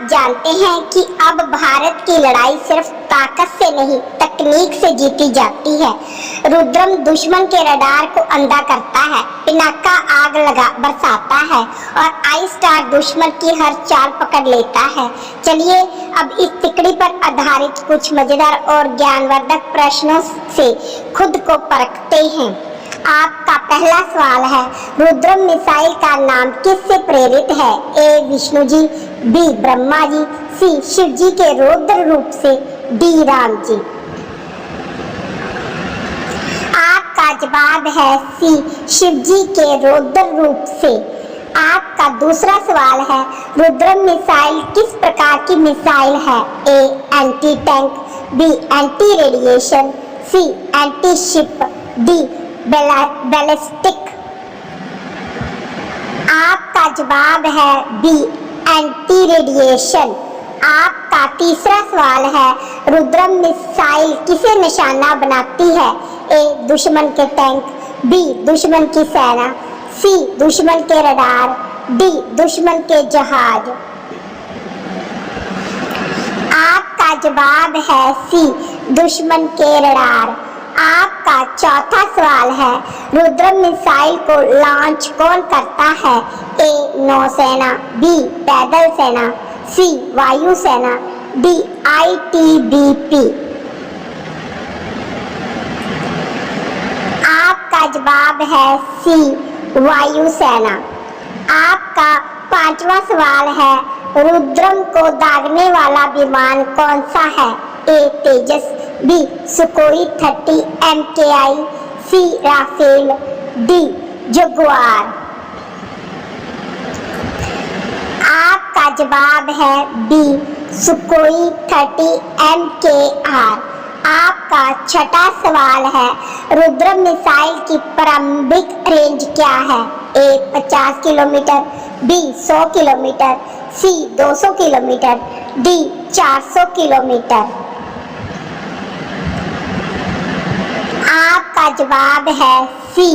जानते हैं कि अब भारत की लड़ाई सिर्फ ताकत से नहीं, तकनीक से जीती जाती है। रुद्रम दुश्मन के रडार को अंधा करता है, पिनाका आग लगा बरसाता है और आई स्टार दुश्मन की हर चाल पकड़ लेता है। चलिए अब इस तिकड़ी पर आधारित कुछ मजेदार और ज्ञानवर्धक प्रश्नों से खुद को परखते हैं। आपका पहला सवाल है, रुद्रम मिसाइल का नाम किससे प्रेरित है? ए विष्णु जी, बी ब्रह्मा जी, सी शिव जी के रौद्र रूप से, डी राम जी। आपका जवाब है सी शिव जी के रौद्र रूप से। आपका दूसरा सवाल है, रुद्रम मिसाइल किस प्रकार की मिसाइल है? A anti tank, B anti radiation, C anti ship, D ballistic. आपका जवाब है बी एंटी रेडिएशन। आपका तीसरा सवाल है, रुद्रम मिसाइल किसे निशाना बनाती है? ए दुश्मन के टैंक, बी दुश्मन की सेना, सी दुश्मन के रडार, डी दुश्मन के जहाज। आपका जवाब है सी दुश्मन के रडार। आपका चौथा सवाल है, रुद्रम मिसाइल को लॉन्च कौन करता है? ए नौसेना, बी पैदल सेना, सी वायु सेना, डी ITBP। आपका जवाब है सी वायु सेना। आपका पांचवा सवाल है, रुद्रम को दागने वाला विमान कौन सा है? ए तेजस, बी सुकोई 30 MKI, सी राफेल, डी जगुआर। आपका जवाब है बी सुकोई 30 MKR। आपका छठा सवाल है, रुद्रम मिसाइल की प्रारंभिक रेंज क्या है? ए 50 किलोमीटर, बी 100 किलोमीटर, सी 200 किलोमीटर, डी 400 किलोमीटर। आपका जवाब है सी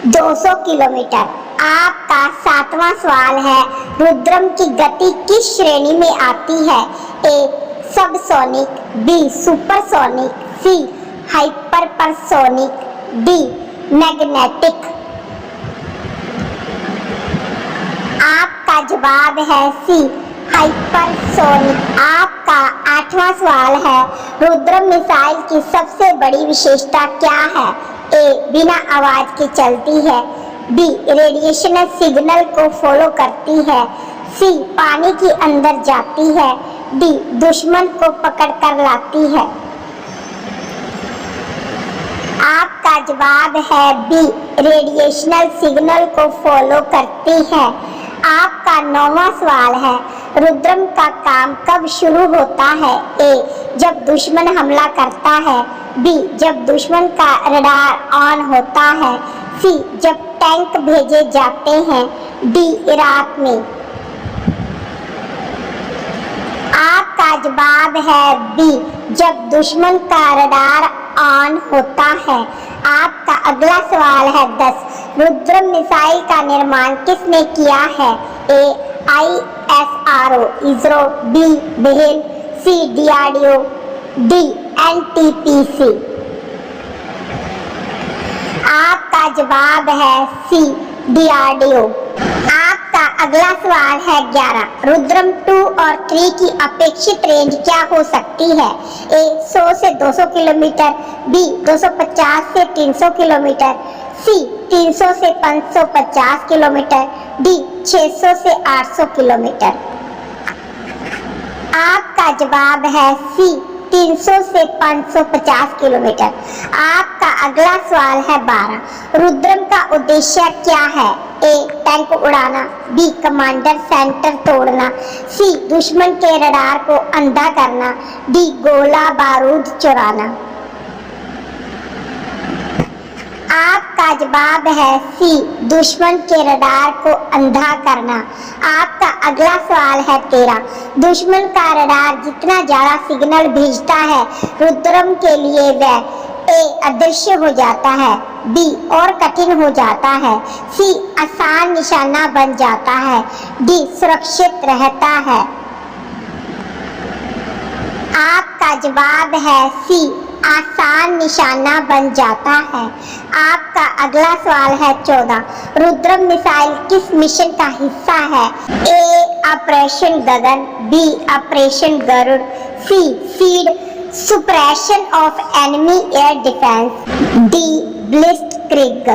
200 किलोमीटर। आपका सातवां सवाल है, रुद्रम की गति किस श्रेणी में आती है? ए सबसोनिक, बी सुपरसोनिक, सी हाइपरसोनिक, डी मैग्नेटिक। आपका जवाब है सी हाइपरसोनिक। आपका आठवां सवाल है, रुद्रम मिसाइल की सबसे बड़ी विशेषता क्या है? ए बिना आवाज के चलती है, बी रेडिएशन सिग्नल को फॉलो करती है, सी पानी के अंदर जाती है, डी दुश्मन को पकड़ कर लाती है। आपका जवाब है बी रेडिएशनल सिग्नल को फॉलो करती है। आपका नौवां सवाल है, रुद्रम का काम कब शुरू होता है? ए जब दुश्मन हमला करता है, बी जब दुश्मन का रडार ऑन होता है, सी जब टैंक भेजे जाते हैं, डी रात में। आपका जवाब है बी जब दुश्मन का रडार ऑन होता है। आपका अगला सवाल है 10, रुद्रम मिसाइल का निर्माण किसने किया है? ए ISRO इसरो, बी बेल, सी DRDO, डी NTPC। आपका जवाब है सी DRDO। आपका अगला सवाल है 11, रुद्रम 2 और 3 की अपेक्षित रेंज क्या हो सकती है? ए 100 से 200 किलोमीटर, बी 250 से 300 किलोमीटर, सी 300 से 550 किलोमीटर, डी 600 से 800 किलोमीटर। आपका जवाब है सी 300 से 550 किलोमीटर। आपका अगला सवाल है 12, रुद्रम का उद्देश्य क्या है? ए टैंक उड़ाना, बी कमांडर सेंटर तोड़ना, सी दुश्मन के रडार को अंधा करना, डी गोला बारूद चुराना। आपका जवाब है सी दुश्मन के रडार को अंधा करना। आपका अगला सवाल है 13, दुश्मन का रडार जितना ज्यादा सिग्नल भेजता है, रुद्रम के लिए वह ए अदृश्य हो जाता है, बी और कठिन हो जाता है, सी आसान निशाना बन जाता है, डी सुरक्षित रहता है। आपका जवाब है सी, आसान निशाना बन जाता है। आपका अगला सवाल है 14। रुद्रम मिसाइल किस मिशन का हिस्सा है? A operation Gagan, B operation Garud, C SEAD suppression of enemy air defence, D blitzkrieg.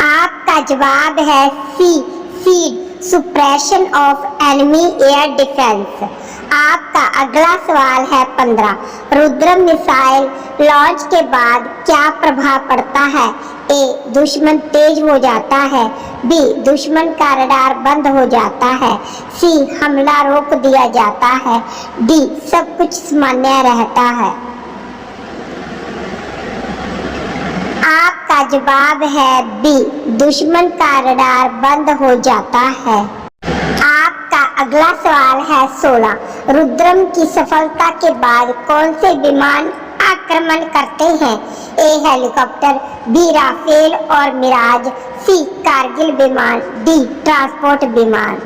आपका जवाब है C, SEAD suppression of enemy air defence. आपका अगला सवाल है 15। रुद्रम मिसाइल लॉन्च के बाद क्या प्रभाव पड़ता है? ए दुश्मन तेज हो जाता है, बी दुश्मन का रडार बंद हो जाता है, सी हमला रोक दिया जाता है, डी सब कुछ सामान्य रहता है। आपका जवाब है बी, दुश्मन का रडार बंद हो जाता है। आपका अगला सवाल है 16। रुद्रम की सफलता के बाद कौन से विमान आक्रमण करते हैं? ए हेलीकॉप्टर, बी राफेल और मिराज, सी कारगिल विमान, डी ट्रांसपोर्ट विमान।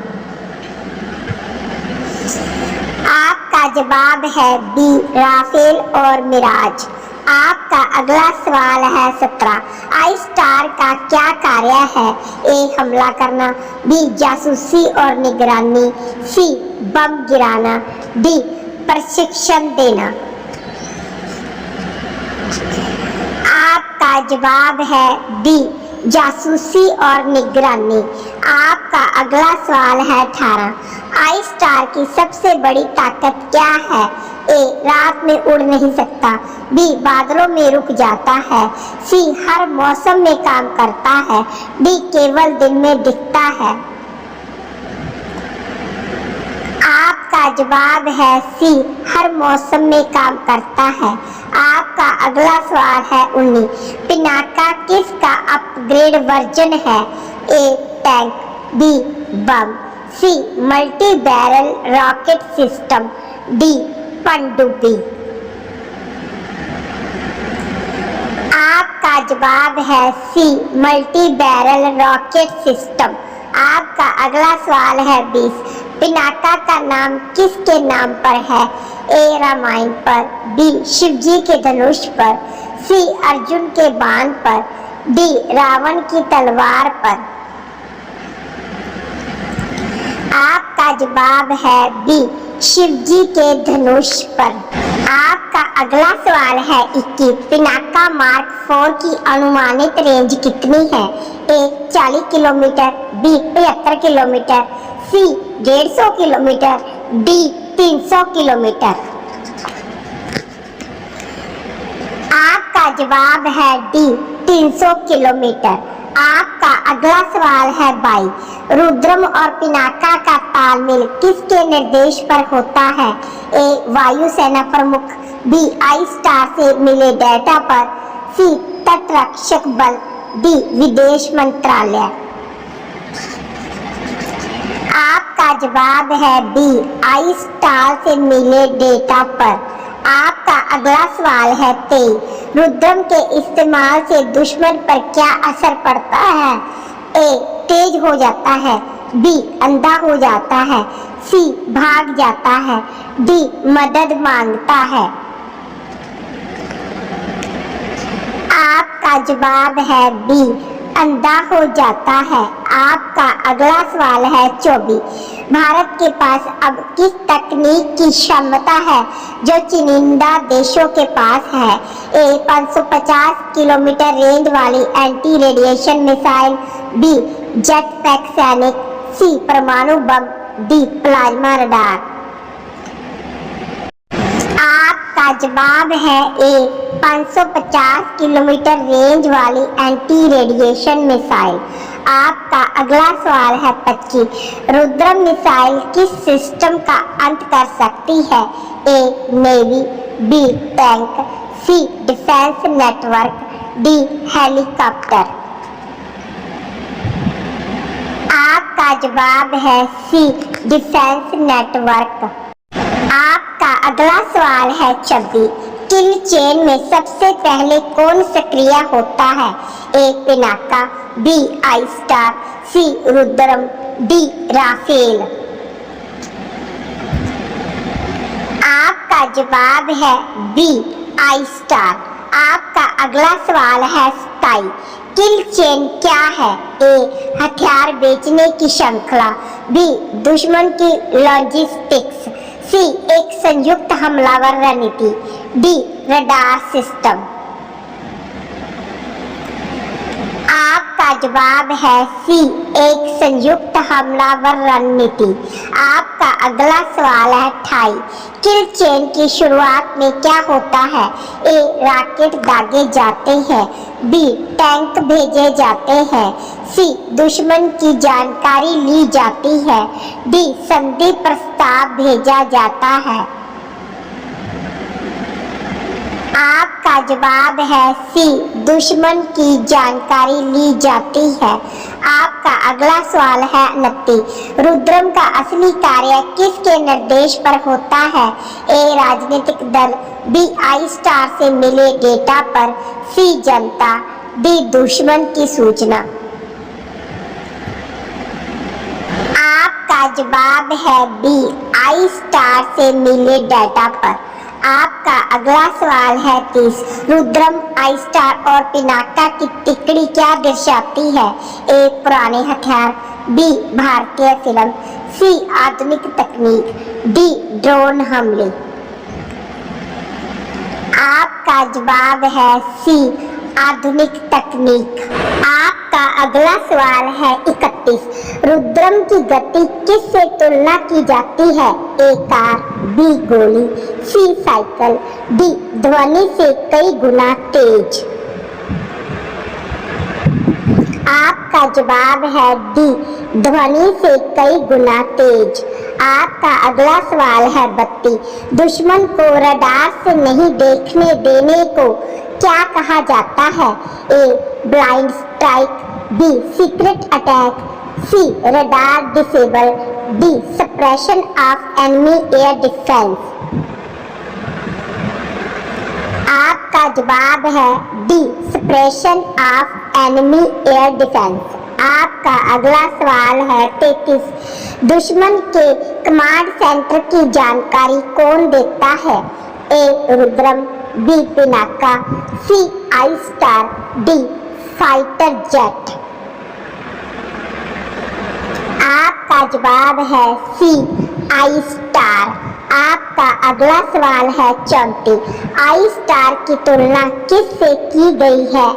आपका जवाब है बी, राफेल और मिराज। आपका अगला सवाल है 17। आई स्टार का क्या कार्य है? ए हमला करना, बी जासूसी और निगरानी, सी बम गिराना, डी प्रशिक्षण देना। आपका जवाब है डी, जासूसी और निगरानी। आपका अगला सवाल है 18। आई स्टार की सबसे बड़ी ताकत क्या है? ए रात में उड़ नहीं सकता, बी बादलों में रुक जाता है, सी हर मौसम में काम करता है, डी केवल दिन में दिखता है। आपका जवाब है सी, हर मौसम में काम करता है। आपका अगला सवाल है 19। पिनाका किसका अपग्रेड वर्जन है? A tank, B bomb, C multi barrel rocket system, D पनडुब्बी। आपका जवाब है C, multi barrel rocket system. आपका अगला सवाल है 20। पिनाका का नाम किसके नाम पर है? ए रामायण पर, बी शिवजी के धनुष पर, सी अर्जुन के बाण पर, डी रावण की तलवार पर। आपका जवाब है बी, शिवजी के धनुष पर। आपका अगला सवाल है 21। पिनाका मार्क 4 की अनुमानित रेंज कितनी है? ए 40 किलोमीटर, बी 75 किलोमीटर, सी 150 किलोमीटर, डी 300 किलोमीटर। आपका जवाब है डी, 300 किलोमीटर। आपका अगला सवाल है 22। रुद्रम और पिनाका का तालमेल किसके निर्देश पर होता है? ए वायुसेना प्रमुख, बी आई स्टार से मिले डेटा पर, सी तटरक्षक बल, डी विदेश मंत्रालय। आपका जवाब है बी, आई स्टार से मिले डेटा पर। आपका अगला सवाल है 23। रुद्रम के इस्तेमाल से दुश्मन पर क्या असर पड़ता है? ए तेज हो जाता है, बी अंधा हो जाता है, सी भाग जाता है, डी मदद मांगता है। आपका जवाब है बी, अंधा हो जाता है। आपका अगला सवाल है 24। भारत के पास अब किस तकनीक की क्षमता है जो चुनिंदा देशों के पास है? ए 550 किलोमीटर रेंज वाली anti radiation missile, B jet pack सैनिक, सी परमाणु बम, डी प्लाज्मा रडार। आपका जवाब है ए 550 किलोमीटर रेंज वाली एंटी रेडिएशन मिसाइल। आपका अगला सवाल है 25। रुद्रम मिसाइल किस सिस्टम का अंत कर सकती है? ए नेवी, बी टैंक, सी डिफेंस नेटवर्क, डी हेलीकॉप्टर। आपका जवाब है सी डिफेंस नेटवर्क। आपका अगला सवाल है 26। किल चेन में सबसे पहले कौन सक्रिय होता है? A Pinaka, B I star, C Rudram, D Rafale. जवाब है बी आई स्टार। आपका अगला सवाल है 27। किल चेन क्या है? ए हथियार बेचने की श्रृंखला, बी दुश्मन की लॉजिस्टिक्स, सी एक संयुक्त हमलावर रणनीति, डी रडार सिस्टम। आपका जवाब है सी एक संयुक्त हमलावर रणनीति। आपका अगला सवाल है 28। किल चेन की शुरुआत में क्या होता है? ए रॉकेट दागे जाते हैं, बी टैंक भेजे जाते हैं, सी दुश्मन की जानकारी ली जाती है, डी संधि प्रस्ताव भेजा जाता है। आपका जवाब है सी दुश्मन की जानकारी ली जाती है। आपका अगला सवाल है 29। रुद्रम का असली कार्य किसके निर्देश पर होता है? ए राजनीतिक दल, बी आई स्टार से मिले डेटा पर, सी जनता, डी दुश्मन की सूचना। आपका जवाब है बी आई स्टार से मिले डेटा पर। आपका अगला सवाल है 30। रुद्रम, आई स्टार और पिनाका की तिकड़ी क्या दर्शाती है? ए पुराने हथियार, बी भारतीय फिल्म, सी आधुनिक तकनीक, डी ड्रोन हमले। आपका जवाब है सी आधुनिक तकनीक। आपका अगला सवाल है 31। रुद्रम की गति किससे तुलना की जाती है? ए कार, बी गोली, सी साइकिल, डी ध्वनि से कई गुना तेज। आपका जवाब है डी ध्वनि से कई गुना तेज। आपका अगला सवाल है 32। दुश्मन को रडार से नहीं देखने देने को क्या कहा जाता है? A blind strike, B secret attack, C radar disable, D suppression of enemy air defence. आपका जवाब है D suppression of enemy air defence. आपका अगला सवाल है 33। दुश्मन के कमांड सेंटर की जानकारी कौन देता है? ए रुद्रम, बी पिनाका, सी आई स्टार, डी फाइटर जेट। आपका जवाब है सी आई स्टार। आपका अगला सवाल है 34। आई स्टार की तुलना किससे की गई है?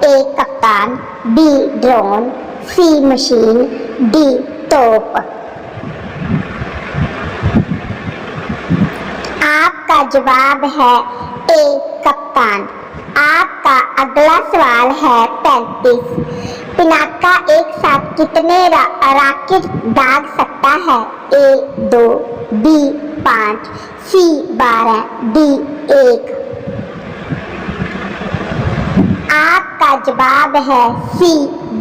ए कप्तान, बी ड्रोन, सी मशीन, डी तोप। आपका जवाब है ए कप्तान। आपका अगला सवाल है 35। पिनाका एक साथ कितने रॉकेट दाग सकता है? ए 2, बी 5, सी 12, डी 1। आपका जवाब है सी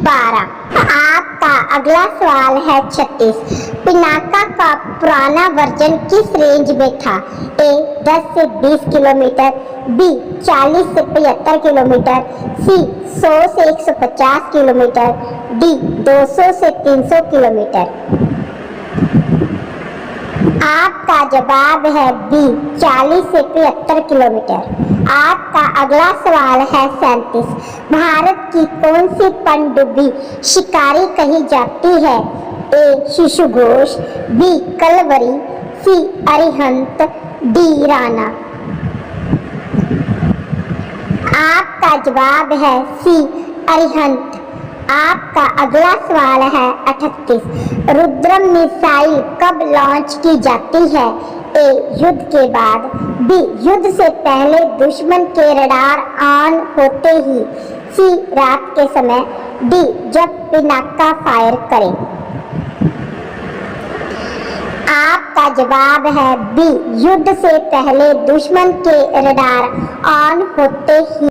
12। आपका अगला सवाल है 36। पिनाका का पुराना वर्जन किस रेंज में था? ए 10 से 20 किलोमीटर, बी 40 से 75 किलोमीटर, सी 100 से 150 किलोमीटर, डी 200 से 300 किलोमीटर। आपका जवाब है बी 40 से 75 किलोमीटर। आपका अगला सवाल है 37। भारत की कौन सी पनडुब्बी शिकारी कही जाती है? ए शिशु घोष, बी कलवरी, सी अरिहंत, डी राणा। आपका जवाब है सी अरिहंत। आपका अगला सवाल है 38। रुद्रम मिसाइल कब लॉन्च की जाती है? ए युद्ध के बाद, बी युद्ध से पहले दुश्मन के रडार ऑन होते ही, सी रात के समय, डी जब पिनाका फायर करे। आपका जवाब है बी युद्ध से पहले दुश्मन के रडार ऑन होते ही।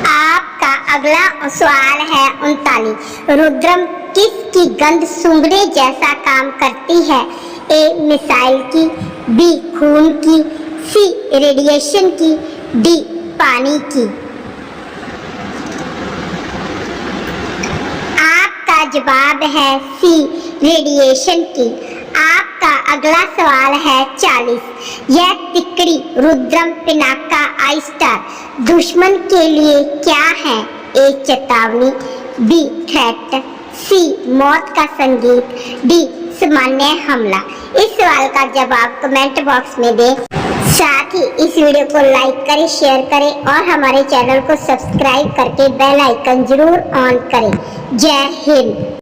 आपका अगला सवाल है 39। रुद्रम किसकी गंध सूंघने जैसा काम करती है? ए मिसाइल की, बी खून की, सी रेडिएशन की, डी पानी की। आपका जवाब है सी रेडिएशन की। आपका अगला सवाल है 40। यह तिकड़ी रुद्रम पिनाका आइस्टार दुश्मन के लिए क्या है? ए चेतावनी, बी थ्रेट, सी मौत का संगीत, डी सामान्य हमला। इस सवाल का जवाब कमेंट बॉक्स में दें। साथ ही इस वीडियो को लाइक करें, शेयर करें और हमारे चैनल को सब्सक्राइब करके बेल आइकन जरूर ऑन करें। जय हिंद।